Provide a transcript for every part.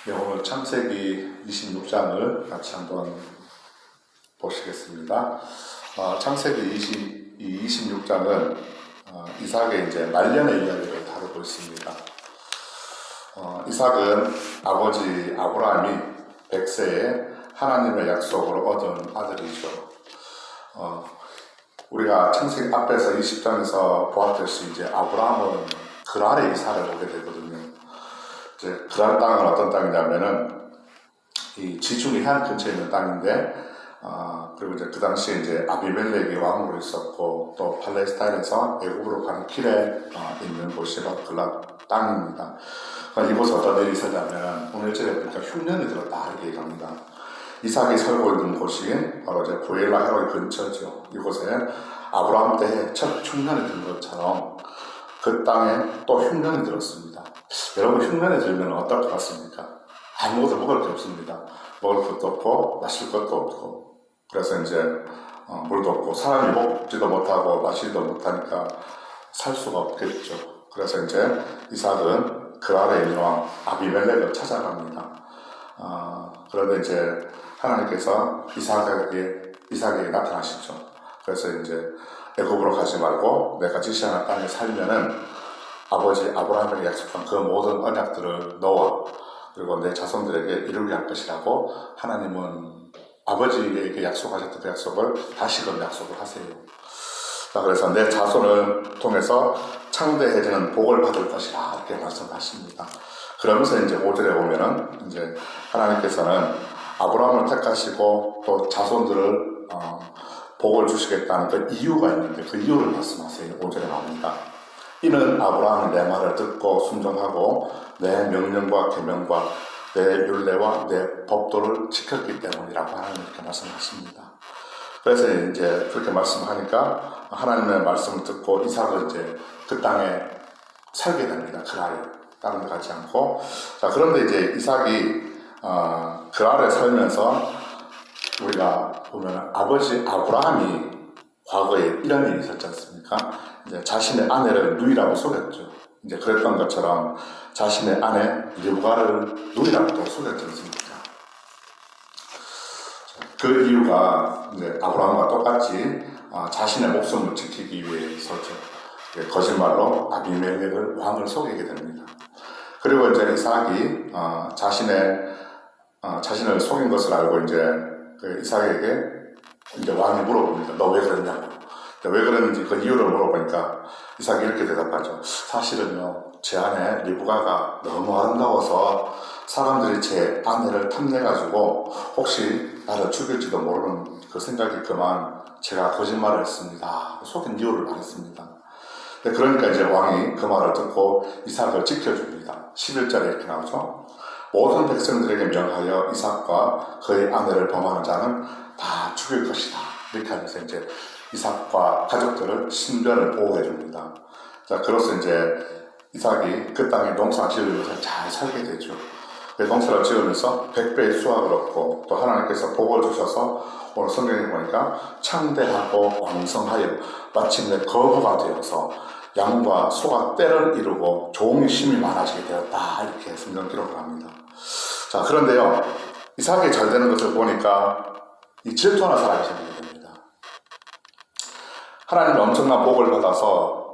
네, 오늘 창세기 26장을 같이 한번 보시겠습니다. 창세기 26장은 이삭의 이제 말년의 이야기를 다루고 있습니다. 이삭은 아버지 아브라함이 100세에 하나님의 약속으로 얻은 아들이죠. 우리가 창세기 앞에서 20장에서 보았듯이 이제 아브라함은 그랄의 이삭을 보게 되거든요. 이제 그랄 땅은 어떤 땅이냐면은 이 지중해 해안 근처에 있는 땅인데, 그리고 이제 그 당시에 이제 아비멜렉이 왕으로 있었고, 또 팔레스타인에서 애굽으로 가는 길에 있는 곳이 바로 그랄 땅입니다. 이곳에 어떤 일이 있었냐면, 오늘 절에 보니까 흉년이 들었다 이렇게 얘기합니다. 이삭이 살고 있는 곳이 바로 이제 부엘라 헤로의 근처죠. 이곳에 아브라함 때에 첫 흉년이 든 것처럼 그 땅에 또 흉년이 들었습니다. 여러분, 흉년이 들면 어떨 것 같습니까? 아무것도 먹을 게 없습니다. 먹을 것도 없고 마실 것도 없고, 그래서 이제 물도 없고 사람이 먹지도 못하고 마시지도 못하니까 살 수가 없겠죠. 그래서 이제 이삭은 그랄에 있는 왕 아비멜렉을 찾아갑니다. 그런데 이제 하나님께서 이삭에게 나타나시죠. 그래서 이제 애굽으로 가지 말고 내가 지시하는 땅에 살면은 아버지 아브라함에게 약속한 그 모든 언약들을 넣어, 그리고 내 자손들에게 이루게 할 것이라고 하나님은 아버지에게 약속하셨던 그 약속을 다시금 약속을 하세요. 그래서 내 자손을 통해서 창대해지는 복을 받을 것이라 이렇게 말씀하십니다. 그러면서 이제 5절에 보면은 이제 하나님께서는 아브라함을 택하시고 또 자손들을 복을 주시겠다는 그 이유가 있는데, 그 이유를 말씀하세요. 5절에 나옵니다. 이는 아브라함이 내 말을 듣고 순종하고 내 명령과 계명과 내 율례와 내 법도를 지켰기 때문이라고 하나님 이렇게 말씀하십니다. 그래서 이제 그렇게 말씀하니까 하나님의 말씀을 듣고 이삭은 이제 그 땅에 살게 됩니다. 그랄에 다른 데 가지 않고. 자, 그런데 이제 이삭이 그랄에 살면서 우리가 보면 아버지 아브라함이 과거에 이런 일이 있었지 않습니까? 이제 자신의 아내를 누이라고 속였죠. 이제 그랬던 것처럼 자신의 아내 르브가를 누이라고 또 속였지 않습니까? 그 이유가 이제 아브라함과 똑같이 자신의 목숨을 지키기 위해서죠. 거짓말로 아비멜렉을 왕을 속이게 됩니다. 그리고 이제 이삭이 자신을 속인 것을 알고 이제 그 이삭에게 이제 왕이 물어봅니다. 너 왜 그랬냐고. 왜 그랬는지 그 이유를 물어보니까 이삭이 이렇게 대답하죠. 사실은요, 제 아내 리브가가 너무 아름다워서 사람들이 제 아내를 탐내가지고 혹시 나를 죽일지도 모르는 그 생각이 그만 제가 거짓말을 했습니다. 속인 이유를 말했습니다. 그러니까 이제 왕이 그 말을 듣고 이삭을 지켜줍니다. 11절에 이렇게 나오죠. 모든 백성들에게 명하여 이삭과 그의 아내를 범하는 자는 다 죽일 것이다. 이렇게 하면서 이제 이삭과 가족들을 신변을 보호해 줍니다. 자, 그로써 이제 이삭이 그 땅에 농사 지으면서 잘 살게 되죠. 농사를 지으면서 100배의 수확을 얻고, 또 하나님께서 복을 주셔서 오늘 성경에 보니까 창대하고 왕성하여 마침내 거부가 되어서 양과 소가 떼를 이루고 종이 힘이 많아지게 되었다. 이렇게 성경 기록을 합니다. 자, 그런데요, 이삭이 잘 되는 것을 보니까 이 질투하는 사람이 생기게 됩니다. 하나님의 엄청난 복을 받아서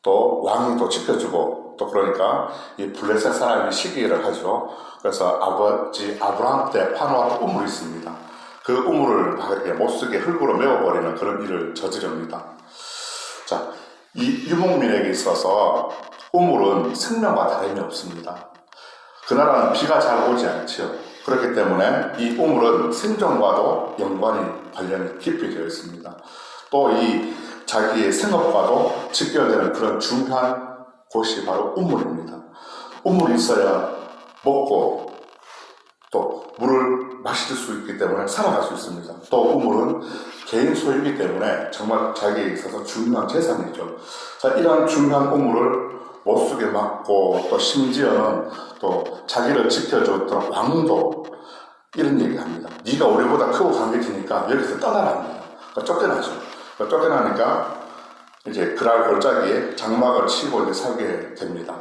또 왕이 또 지켜주고, 또 그러니까 이 블레셋 사람이 시기를 하죠. 그래서 아버지 아브라함 때 파놓았던 우물이 있습니다. 그 우물을 막 이렇게 못쓰게 흙으로 메워버리는 그런 일을 저지릅니다. 자, 이 유목민에게 있어서 우물은 생명과 다름이 없습니다. 그 나라는 비가 잘 오지 않죠. 그렇기 때문에 이 우물은 생존과도 관련이 깊이 되어 있습니다. 또 이 자기의 생업과도 직결되는 그런 중요한 곳이 바로 우물입니다. 우물이 있어야 먹고 또 물을 마실 수 있기 때문에 살아갈 수 있습니다. 또 우물은 개인 소유이기 때문에 정말 자기에 있어서 중요한 재산이죠. 자, 이런 중요한 우물을 못 쓰게 막고, 또 심지어는 또 자기를 지켜줬던 왕도 이런 얘기를 합니다. 네가 우리보다 크고 강해지니까 여기서 떠나랍니다. 쫓겨나죠. 쫓겨나니까 이제 그랄 골짜기에 장막을 치고 이제 살게 됩니다.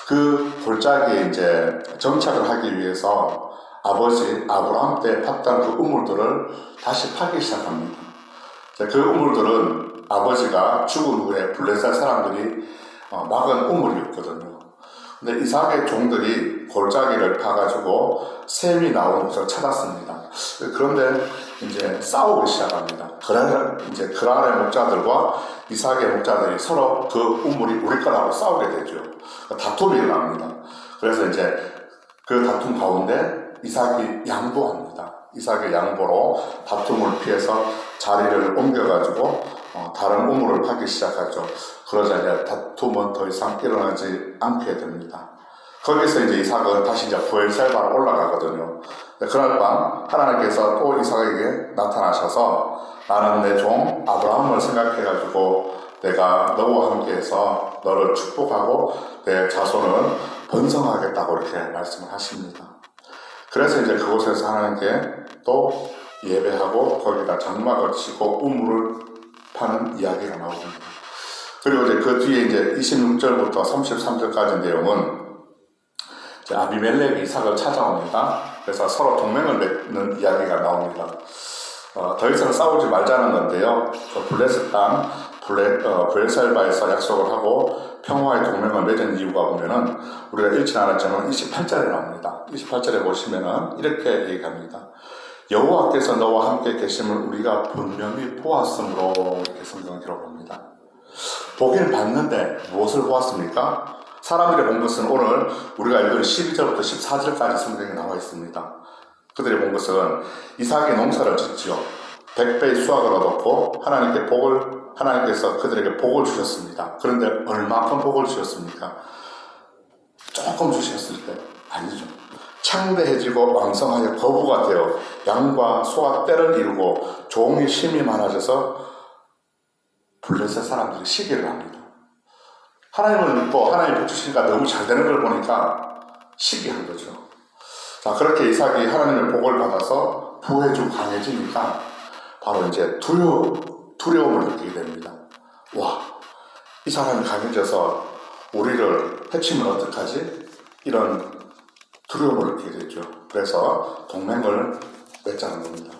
그 골짜기에 이제 정착을 하기 위해서 아버지 아브라함 때 팠던 그 우물들을 다시 파기 시작합니다. 그 우물들은 아버지가 죽은 후에 블레셋 사람들이 막은 우물이었거든요. 근데 이삭의 종들이 골짜기를 파가지고 샘이 나오는 곳을 찾았습니다. 그런데 이제 싸우기 시작합니다. 그랄의 목자들과 이삭의 목자들이 서로 그 우물이 우리 거라고 싸우게 되죠. 다툼이 일어납니다. 그래서 이제 그 다툼 가운데 이삭이 양보합니다. 이삭의 양보로 다툼을 피해서 자리를 옮겨가지고 다른 우물을 파기 시작하죠. 그러자 이제 다툼은 더 이상 일어나지 않게 됩니다. 거기서 이제 이삭은 다시 이제 부엘셀바로 올라가거든요. 그날 밤 하나님께서 또 이삭에게 나타나셔서 나는 내 종 아브라함을 생각해가지고 내가 너와 함께해서 너를 축복하고 내 자손을 번성하겠다고 이렇게 말씀을 하십니다. 그래서 이제 그곳에서 하나님께 또 예배하고 거기다 장막을 치고 우물을 파는 이야기가 나옵니다. 그리고 이제 그 뒤에 이제 26절부터 33절까지 내용은 아비멜렉이 이삭을 찾아옵니다. 그래서 서로 동맹을 맺는 이야기가 나옵니다. 더 이상 싸우지 말자는 건데요. 블레셋 땅 부엘셀바에서 약속을 하고 평화의 동맹을 맺은 이유가 보면은 우리가 읽지 않았지만 28절에 나옵니다. 28절에 보시면은 이렇게 얘기합니다. 여호와께서 너와 함께 계심을 우리가 분명히 보았으므로 이렇게 성경을 기록합니다. 보긴 봤는데 무엇을 보았습니까? 사람들이 본 것은 오늘 우리가 읽은 12절부터 14절까지 성경에 나와 있습니다. 그들이 본 것은 이삭이 농사를 짓지요. 100배의 수확을 얻었고 하나님께서 그들에게 복을 주셨습니다. 그런데 얼마큼 복을 주셨습니까? 조금 주셨을 때 아니죠. 창대해지고 왕성하여 거부가 되어 양과 소와 떼를 이루고 종이 심이 많아져서 블레셋 사람들이 시기를 합니다. 하나님을 믿고 하나님 복 주시니까 너무 잘 되는 걸 보니까 시기한 거죠. 자, 그렇게 이삭이 하나님의 복을 받아서 부해주 강해지니까 바로 이제 두려움을 느끼게 됩니다. 와, 이 사람이 강해져서 우리를 해치면 어떡하지? 이런 두려움을 느끼게 되죠. 그래서 동맹을 맺자는 겁니다.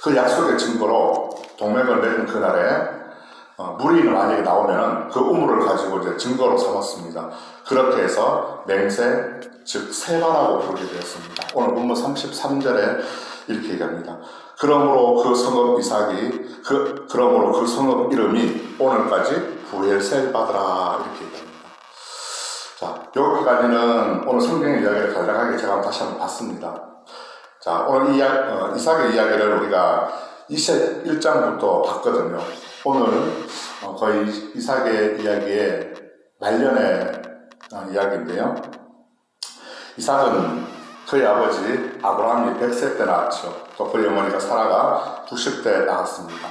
그 약속의 증거로 동맹을 맺은 그날에 물이 만약에 나오면은 그 우물을 가지고 이제 증거로 삼았습니다. 그렇게 해서 맹세, 즉 세바라고 부르게 되었습니다. 오늘 본문 33절에 이렇게 얘기합니다. 그러므로 그 성읍 이름이 오늘까지 부엘셀바더라 이렇게 얘기합니다. 자, 여기까지는 오늘 성경의 이야기를 간략하게 제가 다시 한번 봤습니다. 자, 오늘 이삭의 이야기를 우리가 21장부터 봤거든요. 오늘 거의 이삭의 이야기의 말년의 이야기인데요. 이삭은 그의 아버지 아브라함이 100세 때 낳았죠. 또 그의 어머니가 사라가 90대 낳았습니다.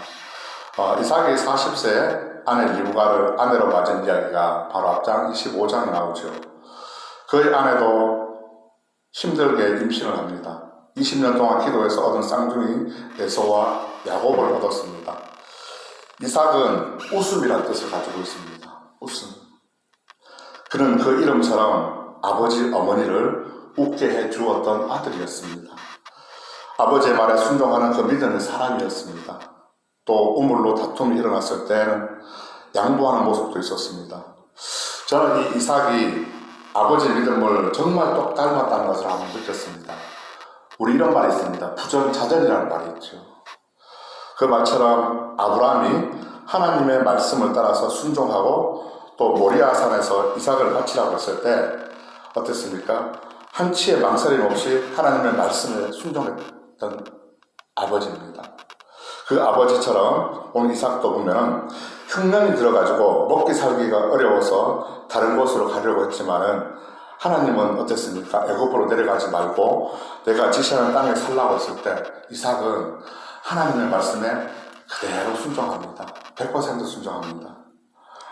이삭이 40세 아내 리브가를 아내로 맞은 이야기가 바로 앞장 25장에 나오죠. 그의 아내도 힘들게 임신을 합니다. 20년 동안 기도해서 얻은 쌍둥이 에서와 야곱을 얻었습니다. 이삭은 웃음이라는 뜻을 가지고 있습니다. 웃음. 그는 그 이름처럼 아버지 어머니를 웃게 해 주었던 아들이었습니다. 아버지의 말에 순종하는 그 믿음의 사람이었습니다. 또 우물로 다툼이 일어났을 때는 양보하는 모습도 있었습니다. 저는 이 이삭이 아버지의 믿음을 정말 똑 닮았다는 것을 한번 느꼈습니다. 우리 이런 말이 있습니다. 부전자전이라는 말이 있죠. 그 말처럼 아브라함이 하나님의 말씀을 따라서 순종하고 또 모리아산에서 이삭을 바치라고 했을 때 어땠습니까? 한치의 망설임 없이 하나님의 말씀에 순종했던 아버지입니다. 그 아버지처럼 오늘 이삭도 보면은 흉년이 들어가지고 먹기 살기가 어려워서 다른 곳으로 가려고 했지만은 하나님은 어땠습니까? 애굽으로 내려가지 말고 내가 지시하는 땅에 살라고 했을 때 이삭은 하나님의 말씀에 그대로 순종합니다. 100% 순종합니다.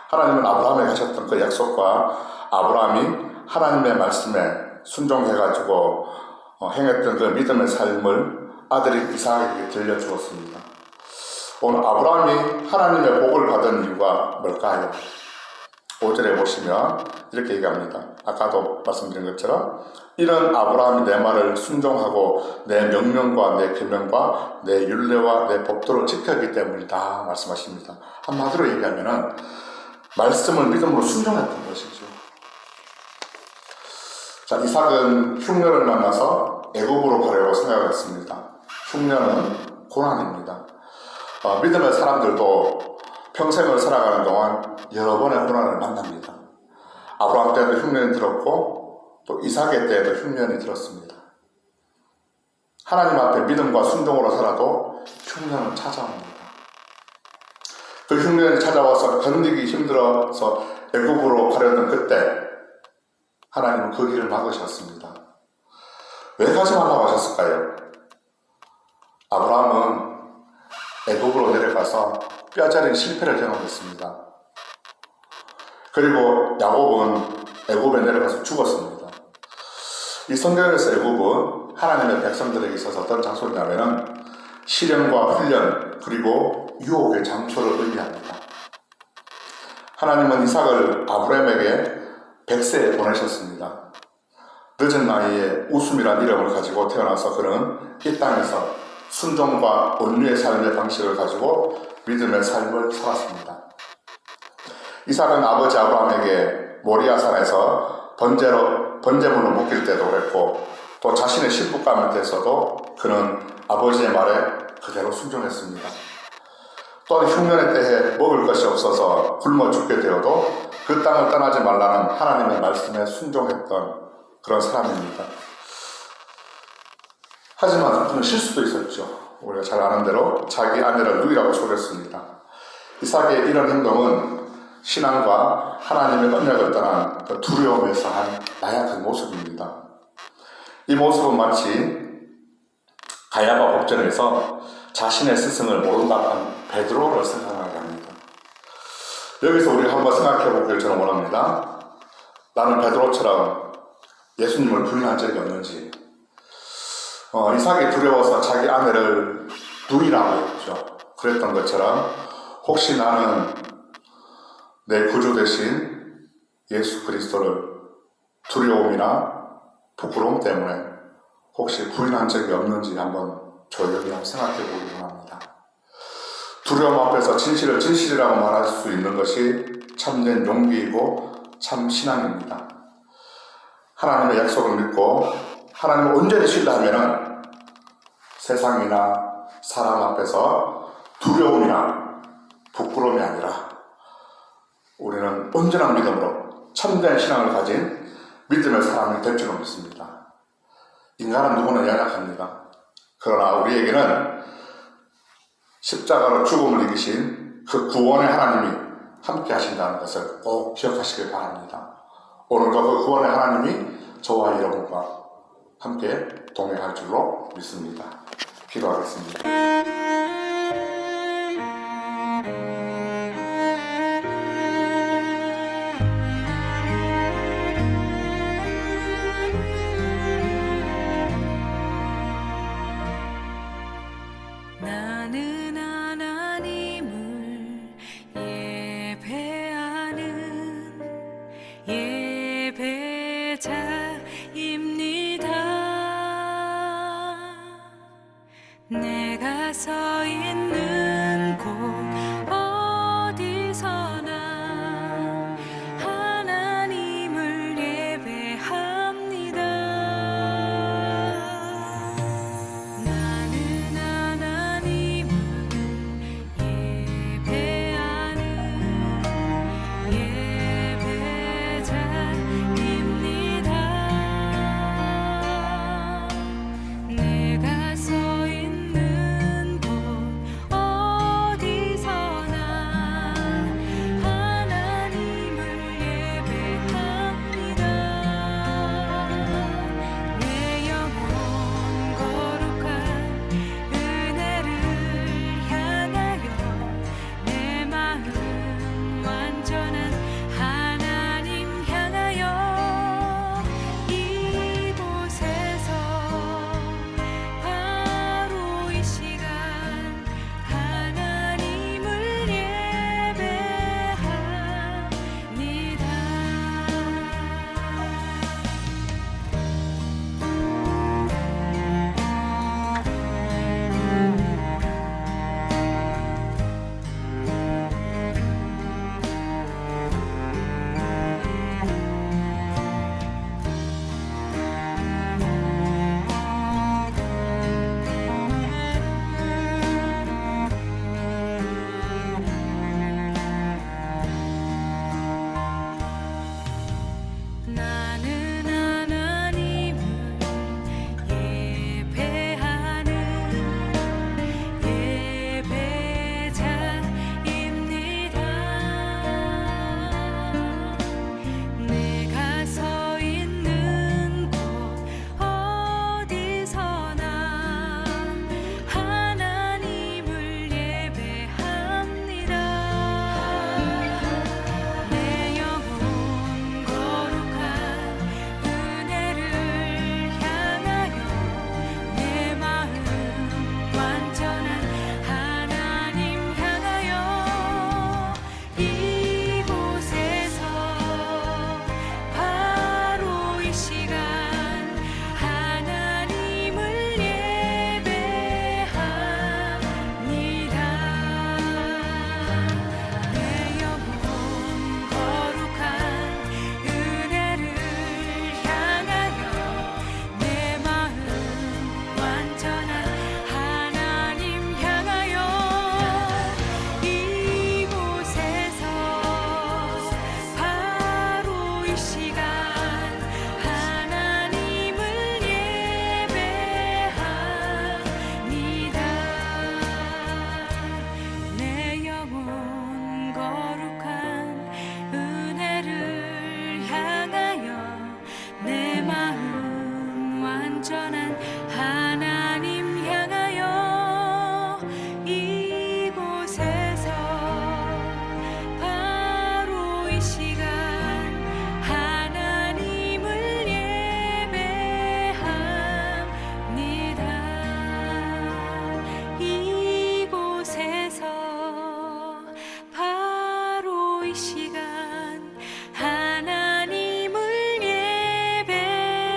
하나님은 아브라함에게 하셨던 그 약속과 아브라함이 하나님의 말씀에 순종해가지고 행했던 그 믿음의 삶을 아들이 이삭에게 들려주었습니다. 오늘 아브라함이 하나님의 복을 받은 이유가 뭘까요? 5절에 보시면 이렇게 얘기합니다. 아까도 말씀드린 것처럼 이런 아브라함이 내 말을 순종하고 내 명령과 내 계명과 내 율례와 내 법도를 지켰기 때문이다 말씀하십니다. 한마디로 얘기하면은 말씀을 믿음으로 순종했던 것이죠. 자, 이삭은 흉년을 만나서 애굽으로 가려고 생각했습니다. 흉년은 고난입니다. 믿음의 사람들도 평생을 살아가는 동안 여러 번의 고난을 만납니다. 아브라함 때도 흉년이 들었고 또 이삭의 때에도 흉년이 들었습니다. 하나님 앞에 믿음과 순종으로 살아도 흉년은 찾아옵니다. 그 흉년이 찾아와서 견디기 힘들어서 애굽으로 가려던 그때 하나님은 그 길을 막으셨습니다. 왜 가지 말라고 하셨을까요? 아브라함은 애굽으로 내려가서 뼈저린 실패를 경험했습니다. 그리고 야곱은 애굽에 내려가서 죽었습니다. 이 성경에서 애굽은 하나님의 백성들에게 있어서 어떤 장소냐면은 시련과 훈련 그리고 유혹의 장소를 의미합니다. 하나님은 이삭을 아브라함에게 100세에 보내셨습니다. 늦은 나이에 웃음이란 이름을 가지고 태어나서 그는 이 땅에서 순종과 온유의 삶의 방식을 가지고 믿음의 삶을 살았습니다. 이삭은 아버지 아브라함에게 모리아산에서 번제물을 먹일 때도 그랬고 또 자신의 신부감에 대해서도 그는 아버지의 말에 그대로 순종했습니다. 또한 흉년의 때에 먹을 것이 없어서 굶어 죽게 되어도 그 땅을 떠나지 말라는 하나님의 말씀에 순종했던 그런 사람입니다. 하지만 그는 실수도 있었죠. 우리가 잘 아는 대로 자기 아내를 누이라고 속였습니다. 이삭의 이런 행동은 신앙과 하나님의 언약을 떠난 두려움에서 한 나약한 모습입니다. 이 모습은 마치 가야바 법전에서 자신의 스승을 모른다는 베드로를 생각하게 합니다. 여기서 우리가 한번 생각해 보길 저는 원합니다. 나는 베드로처럼 예수님을 부인한 적이 없는지, 이삭이 두려워서 자기 아내를 누이라고 했죠. 그랬던 것처럼 혹시 나는 내 구주 대신 예수 그리스도를 두려움이나 부끄러움 때문에 혹시 부인한 적이 없는지 한번 조용히 한번 생각해 보기 원합니다. 두려움 앞에서 진실을 진실이라고 말할 수 있는 것이 참된 용기이고 참 신앙입니다. 하나님의 약속을 믿고 하나님을 온전히 신뢰하면 세상이나 사람 앞에서 두려움이나 부끄러움이 아니라 우리는 온전한 믿음으로 참된 신앙을 가진 믿음의 사람이 될 줄로 믿습니다. 인간은 누구나 연약합니다. 그러나 우리에게는 십자가로 죽음을 이기신 그 구원의 하나님이 함께 하신다는 것을 꼭 기억하시길 바랍니다. 오늘도 그 구원의 하나님이 저와 여러분과 함께 동행할 줄로 믿습니다. 기도하겠습니다. 나는 하나님을 예배하는 예배자입니다. 내가 서 있는